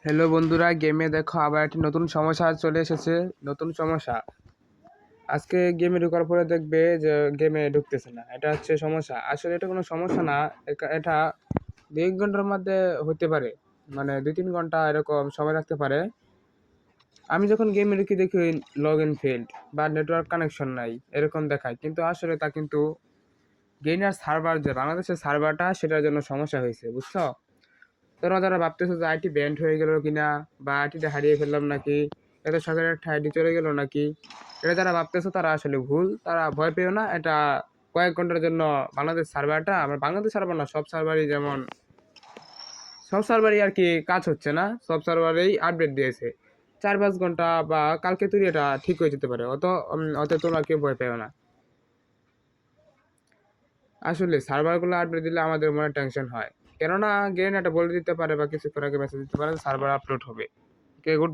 Hello বন্ধুরা, গেমে দেখো আবার একটি নতুন সমস্যা চলে এসেছে। নতুন সমস্যা আজকে গেমে ঢোকার পরে দেখবে যে গেমে ঢুকতেছে না। এটা হচ্ছে সমস্যা। আসলে এটা কোনো সমস্যা না, এটা 2-1 ঘন্টার মধ্যে হতে পারে, মানে 2-3 ঘন্টা এরকম সময় লাগতে পারে। আমি যখন গেমে ঢুকি দেখি লগ ইন ফেল্ড বা নেটওয়ার্ক কানেকশন নাই এরকম দেখায়, কিন্তু আসলে তা কিন্তু গেইনার সার্ভার, যে বাংলাদেশের সার্ভারটা, সেটার জন্য সমস্যা হয়েছে, বুঝছো? তোরা যারা ভাবতেছো যে আইটি ব্যান্ড হয়ে গেল কিনা, বা আইটিটা হারিয়ে ফেললাম নাকি, এত সরকারের একটা আইডি চলে গেল নাকি, এটা যারা ভাবতেছো তারা আসলে ভুল। তারা ভয় পেও না, এটা কয়েক ঘন্টার জন্য বাংলাদেশ সার্ভারটা, আমার বাংলাদেশ সার্ভার না, সব সার্ভারই যেমন সব সার্ভারই আর কি কাজ হচ্ছে না, সব সার্ভারেই আপডেট দিয়েছে। 4-5 ঘন্টা বা কালকে তুই এটা ঠিক হয়ে যেতে পারে। অত তোমরা কেউ ভয় পেও না। আসলে সার্ভারগুলো আপডেট দিলে আমাদের মনে টেনশন হয়, কেননা গেম এটা বলে দিতে পারে বা কিছুক্ষণ আগে মেসেজ দিতে পারে সার্ভার আপলোড হবে। ওকে, গুড।